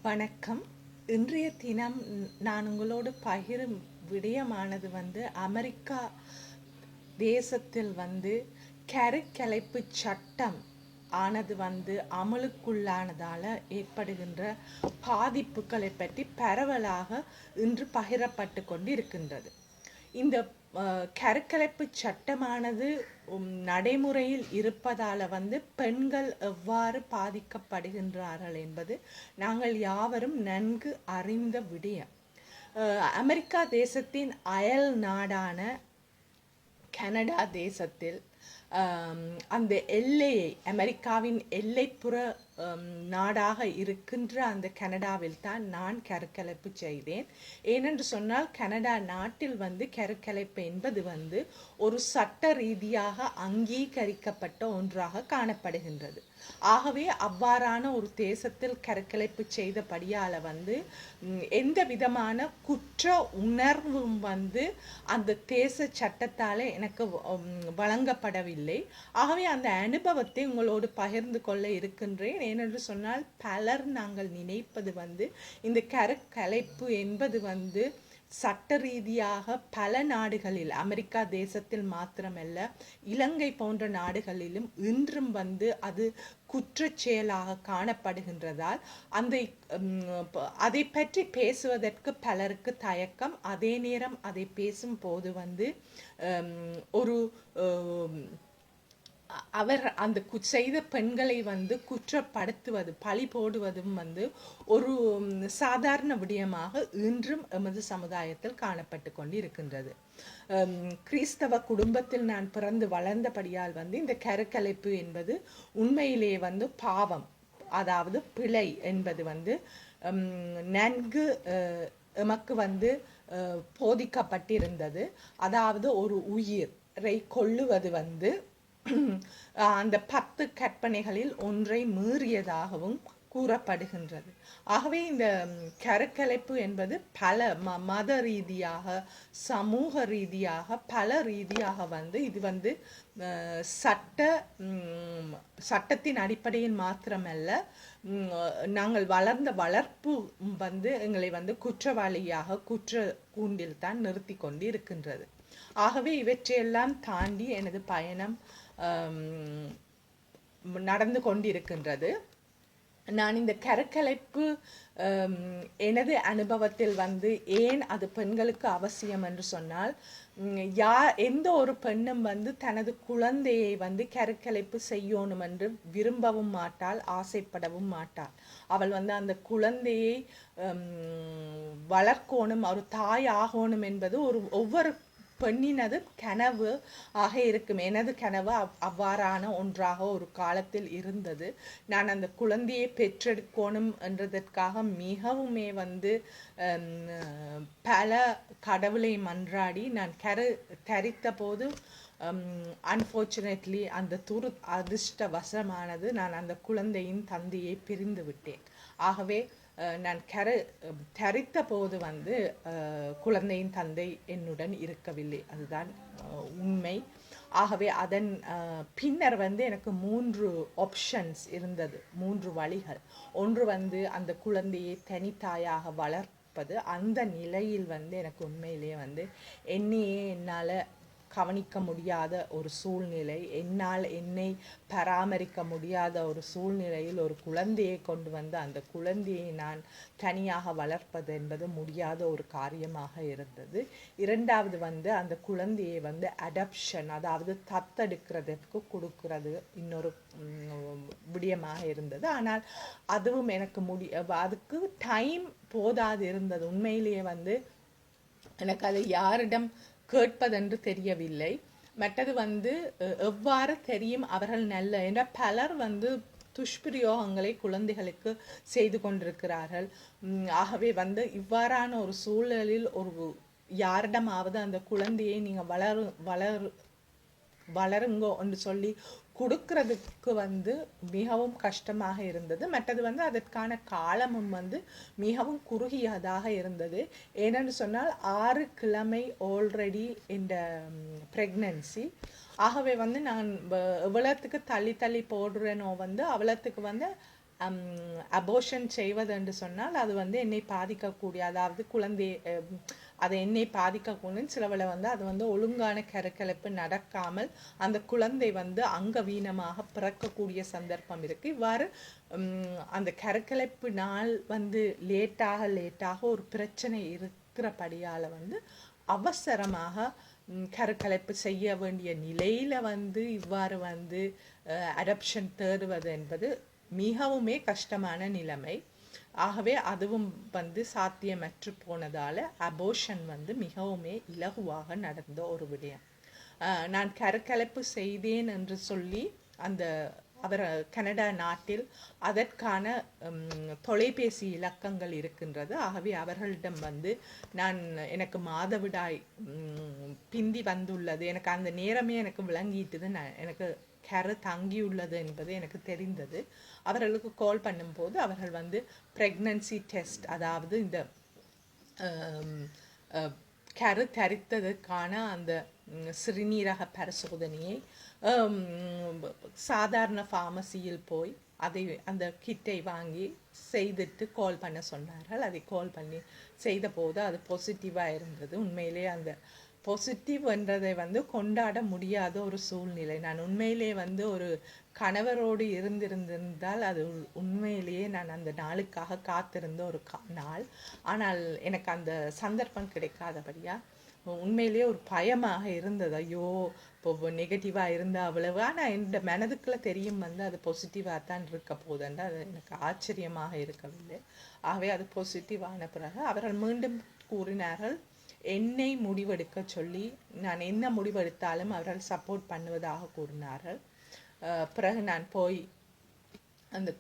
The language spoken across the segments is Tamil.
வணக்கம். இன்றைய தினம் நான் உங்களோடு பகிரும் விடயமானது அமெரிக்கா தேசத்தில் கருக்கலைப்பு சட்டம் ஆனது அமலுக்குள்ளானதால் ஏற்படுகின்ற பாதிப்புகளை பற்றி பரவலாக இன்று பகிரப்பட்டு கொண்டு இருக்கின்றது. இந்த கருக்கலைப்பு சட்டமானது நடைமுறையில் இருப்பதால் பெண்கள் எவ்வாறு பாதிக்கப்படுகின்றார்கள் என்பது நாங்கள் யாவரும் நன்கு அறிந்த விடயம். அமெரிக்கா தேசத்தின் அயல் நாடான கனடா தேசத்தில் அந்த எல்லையை அமெரிக்காவின் எல்லைப்புற நாடாக இருக்கின்ற அந்த கனடாவில் தான் நான் கருக்கலைப்பு செய்தேன். ஏனென்று சொன்னால் கனடா நாட்டில் கருக்கலைப்பு என்பது ஒரு சட்ட ரீதியாக அங்கீகரிக்கப்பட்ட ஒன்றாக காணப்படுகின்றது. ஆகவே அவ்வாறான ஒரு தேசத்தில் கருக்கலைப்பு செய்தபடியால் எந்த விதமான குற்ற உணர்வும் அந்த தேச சட்டத்தால் எனக்கு வழங்கப்படவில்லை. ஆகவே அந்த அனுபவத்தை உங்களோடு பகிர்ந்து கொள்ள இருக்கின்றேன். ஏனென்று சொன்னால் பலர் நாங்கள் நினைப்பது இந்த கருக்கலைப்பு என்பது சட்ட ரீதியாக பல நாடுகளில், அமெரிக்கா தேசத்தில் மாத்திரமல்ல இலங்கை போன்ற நாடுகளிலும் இன்றும் அது குற்றச் செயலாக காணப்படுகின்றதால் அதை பற்றி பேசுவதற்கு பலருக்கு தயக்கம். அதே நேரம் அதை பேசும் போது ஒரு அவர் அந்த செய்த பெண்களை குற்றப்படுத்துவது, பழி போடுவதும் ஒரு சாதாரண விடயமாக இன்றும் எமது சமுதாயத்தில் காணப்பட்டு கொண்டு இருக்கின்றது. கிறிஸ்தவ குடும்பத்தில் நான் பிறந்து வளர்ந்தபடியால் இந்த கருக்கலைப்பு என்பது உண்மையிலே பாவம், அதாவது பிழை என்பது நன்கு எமக்கு போதிக்கப்பட்டிருந்தது. அதாவது ஒரு உயிரை கொல்லுவது அந்த 10 கற்பனைகளில் ஒன்றை மீறியதாகவும் கூறப்படுகின்றது. ஆகவே இந்த கருக்கலைப்பு என்பது பல மத ரீதியாக, சமூக ரீதியாக, பல ரீதியாக இது சட்டத்தின் அடிப்படையில் மாத்திரமல்ல, நாங்கள் வளர்ந்த வளர்ப்பு எங்களை குற்றவாளியாக குற்ற கூண்டில் தான் நிறுத்தி கொண்டு இருக்கின்றது. ஆகவே இவற்றையெல்லாம் தாண்டி எனது பயணம் நடந்து கொண்டிருக்கின்றது. நான் இந்த கருக்கலைப்பு எனது அனுபவத்தில் ஏன் அது பெண்களுக்கு அவசியம் என்று சொன்னால், எந்த ஒரு பெண்ணும் தனது குழந்தையை கருக்கலைப்பு செய்யணும் என்று விரும்பவும் மாட்டாள், ஆசைப்படவும் மாட்டாள். அவள் அந்த குழந்தையை வளர்க்கணும், ஒரு தாய் ஆகணும் என்பது ஒவ்வொரு பெண்ணினது கனவு ஆக இருக்கும். எனது கனவு அவ்வாறான ஒன்றாக ஒரு காலத்தில் இருந்தது. நான் அந்த குழந்தையை பெற்றெடுக்கணும் என்றதற்காக மிகவுமே பல கடவுளை மன்றாடி நான் தரித்த போது அன்ஃபார்ச்சுனேட்லி அந்த அதிர்ஷ்டவசமானது நான் அந்த குழந்தையின் தந்தையை பிரிந்து விட்டேன். ஆகவே நான் தரித்த போது குழந்தையின் தந்தை என்னுடன் இருக்கவில்லை, அதுதான் உண்மை. ஆகவே அதன் பின்னர் எனக்கு 3 ஆப்ஷன்ஸ் இருந்தது, 3 வழிகள். ஒன்று அந்த குழந்தையை தனித்தாயாக வளர்ப்பது. அந்த நிலையில் எனக்கு உண்மையிலேயே என்னையே என்னால் கவனிக்க முடியாத ஒரு சூழ்நிலை, என்னை பராமரிக்க முடியாத ஒரு சூழ்நிலையில் ஒரு குழந்தையை கொண்டு அந்த குழந்தையை நான் தனியாக வளர்ப்பது என்பது முடியாத ஒரு காரியமாக இருந்தது. இரண்டாவது அந்த குழந்தையை அடாப்ஷன், அதாவது தத்தெடுக்கிறதுக்கு கொடுக்கிறது இன்னொரு விடயமாக இருந்தது. ஆனால் அதுவும் எனக்கு அதுக்கு டைம் போதாது இருந்தது. உண்மையிலேயே எனக்கு அது யாரிடம் கேட்பதென்று தெரியவில்லை. மற்றது எவ்வாறு தெரியும் அவர்கள் நல்ல என்ற பலர் துஷ்பிரயோகங்களை குழந்தைகளுக்கு செய்து கொண்டிருக்கிறார்கள். ஆகவே இவ்வாறான ஒரு சூழலில் ஒரு யாரிடமாவது அந்த குழந்தையை நீங்கள் வளருங்கோ என்று சொல்லி கொடுக்கறதுக்கு மிகவும் கஷ்டமாக இருந்தது. மற்றது அதற்கான காலமும் மிகவும் குறுகியதாக இருந்தது. ஏனென்று சொன்னால் 6 கிழமை ஆல்ரெடி இந்த ப்ரெக்னன்சி. ஆகவே நான் எவ்வளோத்துக்கு தள்ளி போடுறேனோ அவ்வளோத்துக்கு அபோஷன் செய்வது என்று சொன்னால் அது வந்து என்னை பாதிக்கக்கூடிய, அதாவது குழந்தை அதை என்னை பாதிக்கக்கூடிய சிலவில் வந்து அது வந்து ஒழுங்கான கருக்கலைப்பு நடக்காமல் அந்த குழந்தை வந்து அங்கவீனமாக பிறக்கக்கூடிய சந்தர்ப்பம் இருக்குது. இவ்வாறு அந்த கருக்கலைப்பு நாள் வந்து லேட்டாக ஒரு பிரச்சனை இருக்கிறபடியால் வந்து அவசரமாக கருக்கலைப்பு செய்ய வேண்டிய நிலையில் வந்து இவ்வாறு வந்து அடாப்ஷன் தேடுவது என்பது மிகவுமே கஷ்டமான நிலைமை. ஆகவே அதுவும் வந்து சாத்தியமற்று போனதால் அபோஷன் வந்து மிகவுமே இலகுவாக நடந்த ஒரு விடயம். நான் கருக்கலைப்பு செய்தேன் என்று சொல்லி அந்த அவர் கனடா நாட்டில் அதற்கான தொலைபேசி இலக்கங்கள் இருக்கின்றது. ஆகவே அவர்களிடம் வந்து எனக்கு மாதவிடாய் பிந்தி வந்துள்ளது, எனக்கு அந்த நேரமே எனக்கு விளங்கிட்டுது, எனக்கு கரு தங்கியுள்ளது என்பது எனக்கு தெரிந்தது. அவர்களுக்கு கால் பண்ணும்போது அவர்கள் வந்து ப்ரெக்னன்சி டெஸ்ட், அதாவது இந்த கரு தரித்ததற்கான அந்த சிறுநீரக பரிசோதனையை சாதாரண ஃபார்மசியில் போய் அந்த கிட்டை வாங்கி செய்துட்டு கால் பண்ண சொன்னார்கள். அதை கால் பண்ணி செய்த போது அது பாசிட்டிவாக இருந்தது. உண்மையிலே அந்த பாசிட்டிவ் என்றதை வந்து கொண்டாட முடியாத ஒரு சூழ்நிலை. நான் உண்மையிலே வந்து ஒரு கணவரோடு இருந்திருந்தால் அது உண்மையிலேயே நான் அந்த நாளுக்காக காத்திருந்த ஒரு நாள். ஆனால் எனக்கு அந்த சந்தர்ப்பம் கிடைக்காதபடியா உண்மையிலேயே ஒரு பயமாக இருந்தது. ஐயோ, இப்போ நெகட்டிவாக இருந்தால் அவ்வளவு, ஆனால் இந்த மனதுக்குள்ளே தெரியும் வந்து அது பாசிட்டிவாக தான் இருக்க போதுன்னு அது எனக்கு ஆச்சரியமாக இருக்கவில்லை. ஆகவே அது பாசிட்டிவான பிறகு அவர்கள் மீண்டும் கூறினார்கள் என்னை முடிவெடுக்க சொல்லி. நான் என்ன முடிவெடுத்தாலும் அவர்கள் சப்போர்ட் பண்ணுவதாக கூறினார்கள். பிறகு நான் போய் அந்த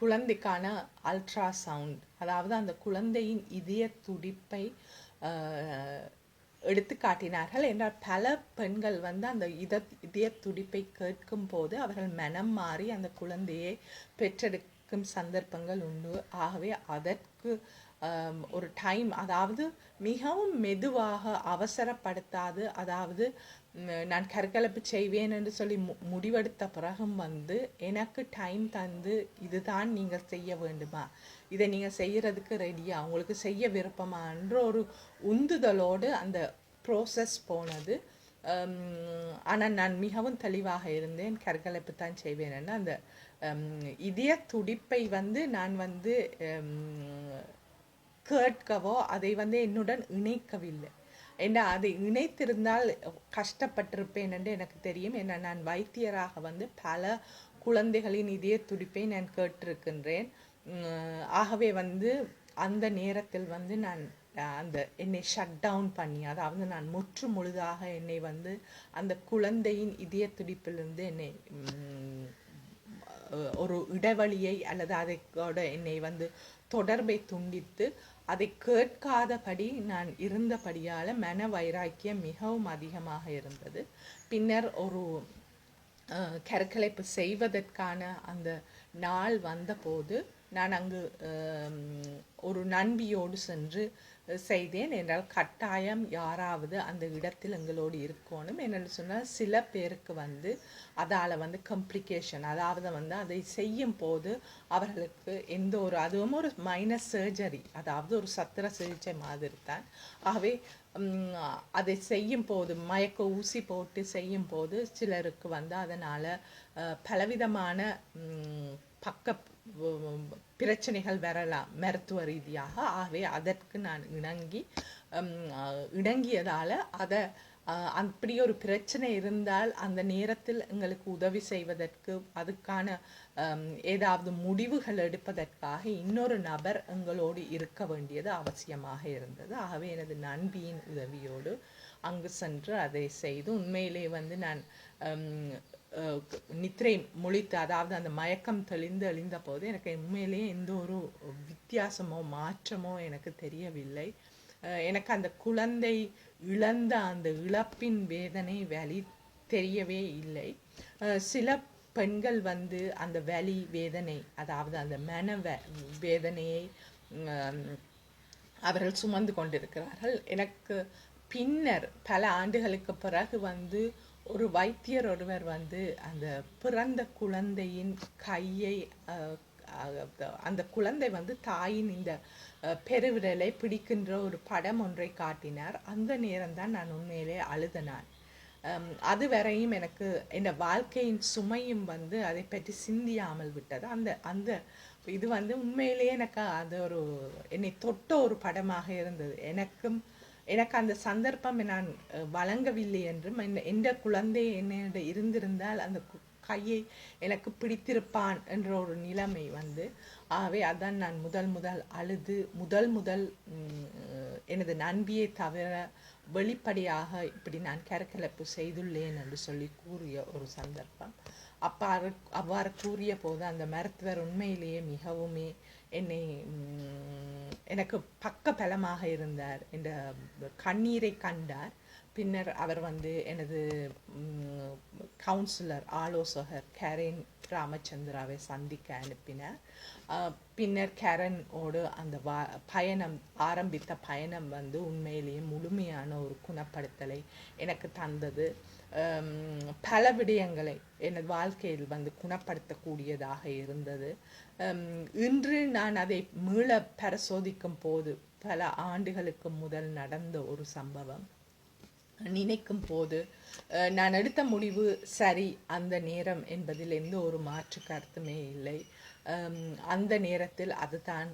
குழந்தைக்கான அல்ட்ராசவுண்ட், அதாவது அந்த குழந்தையின் இதய துடிப்பை எடுத்து காட்டினார்கள். என்றால் பல பெண்கள் வந்து அந்த இதய துடிப்பை கேட்கும் போது அவர்கள் மனம் மாறி அந்த குழந்தையை பெற்றெடுக்கும் சந்தர்ப்பங்கள் உண்டு. ஆகவே அதற்கு ஒரு டைம், அதாவது மிகவும் மெதுவாக அவசரப்படுத்தாது, அதாவது நான் கருக்கலைப்பு செய்வேன் என்று சொல்லி முடிவெடுத்த பிறகும் வந்து எனக்கு டைம் தந்து இதுதான் நீங்கள் செய்ய வேண்டுமா, இதை நீங்கள் செய்கிறதுக்கு ரெடியா, உங்களுக்கு செய்ய விருப்பமான்ற ஒரு உந்துதலோடு அந்த ப்ரோசஸ் போனது. ஆனால் நான் மிகவும் தெளிவாக இருந்தேன், கருக்கலைப்பு தான் செய்வேன். அந்த இதய துடிப்பை வந்து நான் வந்து கேட்கவோ அதை வந்து என்னுடன் இணைக்கவில்லை. ஏன்னா அதை இணைத்திருந்தால் கஷ்டப்பட்டிருப்பேன் என்று எனக்கு தெரியும். ஏன்னா நான் வைத்தியராக வந்து பல குழந்தைகளின் இதய துடிப்பை நான் கேட்டிருக்கின்றேன். ஆகவே வந்து அந்த நேரத்தில் வந்து நான் அந்த என்னை ஷட் டவுன் பண்ணி, அதாவது நான் முற்று முழுதாக என்னை வந்து அந்த குழந்தையின் இதய துடிப்பிலிருந்து என்னை ஒரு இடைவெளியை அல்லது அதையோட என்னை வந்து தொடர்பை துண்டித்து அதை கேட்காதபடி நான் இருந்தபடியால் மன வைராக்கியம் மிகவும் அதிகமாக இருந்தது. பின்னர் ஒரு கருக்கலைப்பு செய்வதற்கான அந்த நாள் வந்தபோது நான் அங்கு ஒரு நண்பியோடு சென்று செய்தேன். என்றால் கட்டாயம் யாராவது அந்த இடத்தில் எங்களோடு இருக்கணும். என்னென்னு சொன்னால் சில பேருக்கு வந்து அதால் வந்து கம்ப்ளிகேஷன், அதாவது வந்து அதை செய்யும் போது அவர்களுக்கு எந்த ஒரு, அதுவும் ஒரு மைனர் சர்ஜரி, அதாவது ஒரு சத்திர சிகிச்சை மாதிரி தான். ஆகவே அதை செய்யும் போது மயக்க ஊசி போட்டு செய்யும் போது சிலருக்கு வந்து அதனால் பலவிதமான பக்க பிரச்சனைகள் வரலாம் மருத்துவ ரீதியாக. ஆகவே அதற்கு நான் இணங்கியதால் அதை அப்படி ஒரு பிரச்சனை இருந்தால் அந்த நேரத்தில் எங்களுக்கு உதவி செய்வதற்கு, அதுக்கான ஏதாவது முடிவுகள் எடுப்பதற்காக இன்னொரு நபர் எங்களோடு இருக்க வேண்டியது அவசியமாக இருந்தது. ஆகவே எனது நண்பியின் உதவியோடு அங்கு சென்று அதை செய்து உண்மையிலே வந்து நான் நித்திரை முழித்து, அதாவது அந்த மயக்கம் தெளிந்து எழுந்த போது எனக்கு உண்மையிலேயே எந்த ஒரு வித்தியாசமோ மாற்றமோ எனக்கு தெரியவில்லை. எனக்கு அந்த குழந்தை இழந்த அந்த இழப்பின் வேதனை வலி தெரியவே இல்லை. சில பெண்கள் வந்து அந்த வலி வேதனை, அதாவது அந்த மன வேதனையை அவர்கள் சுமந்து கொண்டிருக்கிறார்கள். எனக்கு பின்னர் பல ஆண்டுகளுக்கு பிறகு வந்து ஒரு வைத்தியர் ஒருவர் வந்து அந்த பிறந்த குழந்தையின் கையை அந்த குழந்தை வந்து தாயின் இந்த பெருவிரலை பிடிக்கின்ற ஒரு படம் ஒன்றை காட்டினார். அந்த நேரம்தான் நான் உண்மையிலே அழுதனான். அது வரையும் எனக்கு என் வாழ்க்கையின் சுமையும் வந்து அதை பற்றி சிந்தியாமல் விட்டது. அந்த அந்த இது வந்து உண்மையிலேயே எனக்கு அது ஒரு என்னை தொட்ட ஒரு படமாக இருந்தது. எனக்கு அந்த சந்தர்ப்பம் நான் வழங்கவில்லை என்றும் எந்த குழந்தை என்னிட இருந்திருந்தால் அந்த கையை எனக்கு பிடித்திருப்பான் என்ற ஒரு நிலைமை வந்து. ஆகவே அதான் நான் முதல் அழுது முதல் எனது நண்பியை தவிர வெளிப்படையாக இப்படி நான் கருக்கலைப்பு செய்துள்ளேன் என்று சொல்லி கூறிய ஒரு சந்தர்ப்பம். அவ்வாறு கூறிய போது அந்த மருத்துவர் உண்மையிலேயே மிகவுமே எனக்கு பக்க பலமாக இருந்தார். என்ற கண்ணீரை கண்டார். பின்னர் அவர் வந்து எனது கவுன்சிலர் ஆலோசகர் கேரன் ராமச்சந்திராவை சந்திக்க அனுப்பினார். பின்னர் கேரனோடு அந்த ஆரம்பித்த பயணம் வந்து உண்மையிலேயே முழுமையான ஒரு குணப்படுத்தலை எனக்கு தந்தது. பல விடயங்களை எனது வாழ்க்கையில் வந்து குணப்படுத்தக்கூடியதாக இருந்தது. இன்று நான் அதை மீள பரிசோதிக்கும் போது பல ஆண்டுகளுக்கு முதல் நடந்த ஒரு சம்பவம் நினைக்கும் போது நான் எடுத்த முடிவு சரி அந்த நேரம் என்பதில் எந்த ஒரு மாற்று கருத்துமே இல்லை. அந்த நேரத்தில் அதுதான்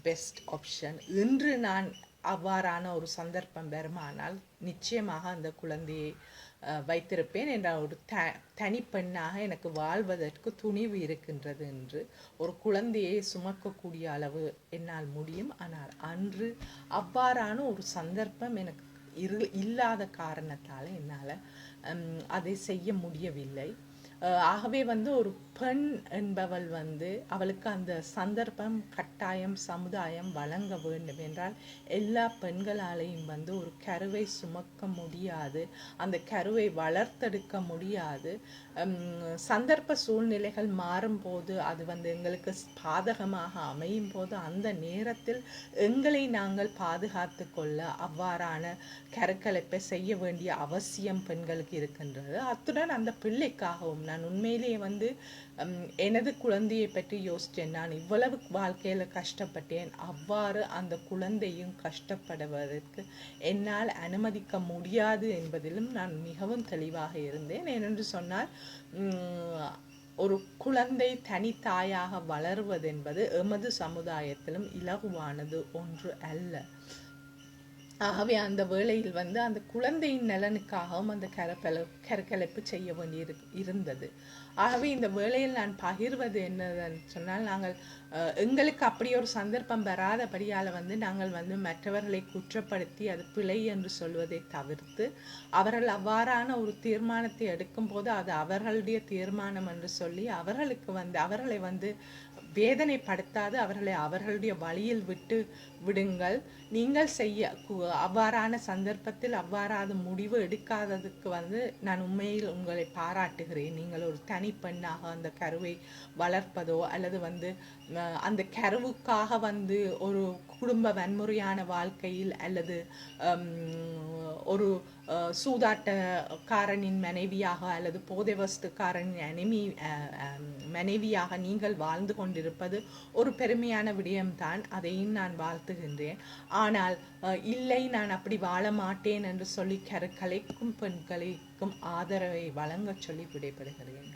பெஸ்ட் ஆப்ஷன். இன்று நான் அவ்வாறான ஒரு சந்தர்ப்பம் வருமானால் நிச்சயமாக அந்த குழந்தையை வைத்திருப்பேன் என்ற ஒரு தனிப்பெண்ணாக எனக்கு வாழ்வதற்கு துணிவு இருக்கின்றது என்று ஒரு குழந்தையை சுமக்கக்கூடிய அளவு என்னால் முடியும். ஆனால் அன்று அவ்வாறான ஒரு சந்தர்ப்பம் எனக்கு இல்லாத காரணத்தால் என்னால் அதை செய்ய முடியவில்லை. ஆகவே வந்து ஒரு பெண் என்பவள் வந்து அவளுக்கு அந்த சந்தர்ப்பம் கட்டாயம் சமுதாயம் வழங்க வேண்டும். என்றால் எல்லா பெண்களாலையும் வந்து ஒரு கருவை சுமக்க முடியாது, அந்த கருவை வளர்த்தெடுக்க முடியாது. சந்தர்ப்ப சூழ்நிலைகள் மாறும்போது அது வந்து எங்களுக்கு பாதகமாக அமையும் போது அந்த நேரத்தில் எங்களை நாங்கள் பாதுகாத்து கொள்ள அவ்வாறான கருக்கலைப்பை செய்ய வேண்டிய அவசியம் பெண்களுக்கு இருக்கின்றது. அத்துடன் அந்த பிள்ளைக்காகவும் நான் உண்மையிலேயே வந்து எனது குழந்தையை பற்றி யோசித்தேன். நான் இவ்வளவு வாழ்க்கையில கஷ்டப்பட்டேன், அவ்வாறு அந்த குழந்தையும் கஷ்டப்படுவதற்கு என்னால் அனுமதிக்க முடியாது என்பதிலும் நான் மிகவும் தெளிவாக இருந்தேன். ஏனென்று சொன்னால் ஒரு குழந்தை தனித்தாயாக வளருவது என்பது எமது சமுதாயத்திலும் இலகுவானது ஒன்று அல்ல. ஆகவே அந்த வேளையில் வந்து அந்த குழந்தையின் நலனுக்காகவும் அந்த கருக்கலைப்பு செய்ய வேண்டி இருந்தது. ஆகவே இந்த வேளையில் நான் பகிர்வது என்னன்னு சொன்னால், நாங்கள் எங்களுக்கு அப்படி ஒரு சந்தர்ப்பம் வராதபடியால் வந்து நாங்கள் வந்து மற்றவர்களை குற்றப்படுத்தி அது பிழை என்று சொல்வதை தவிர்த்து அவர்கள் அவ்வாறான ஒரு தீர்மானத்தை எடுக்கும் போது அது அவர்களுடைய தீர்மானம் என்று சொல்லி அவர்களை வந்து வேதனைப்படுத்தாது அவர்களை அவர்களுடைய வழியில் விட்டு விடுங்கள். நீங்கள் செய்ய அவ்வாறான சந்தர்ப்பத்தில் அவ்வாறான முடிவு எடுக்காததுக்கு வந்து நான் உண்மையில் உங்களை பாராட்டுகிறேன். நீங்கள் ஒரு தனிப்பெண்ணாக அந்த கருவை வளர்ப்பதோ அல்லது வந்து அந்த கருவுக்காக வந்து ஒரு குடும்ப வன்முறையான வாழ்க்கையில் அல்லது ஒரு சூதாட்டக்காரனின் மனைவியாக அல்லது போதை வஸ்துக்காரனின் மனைவியாக நீங்கள் வாழ்ந்து கொண்டிருப்பது ஒரு பெருமையான விடயம்தான். அதையும் நான் வாழ்த்துகின்றேன். ஆனால் இல்லை, நான் அப்படி வாழ மாட்டேன் என்று சொல்லி கருக்கலைக்கும் பெண்களுக்கும் ஆதரவை வழங்க சொல்லி விடைபெறுகிறேன்.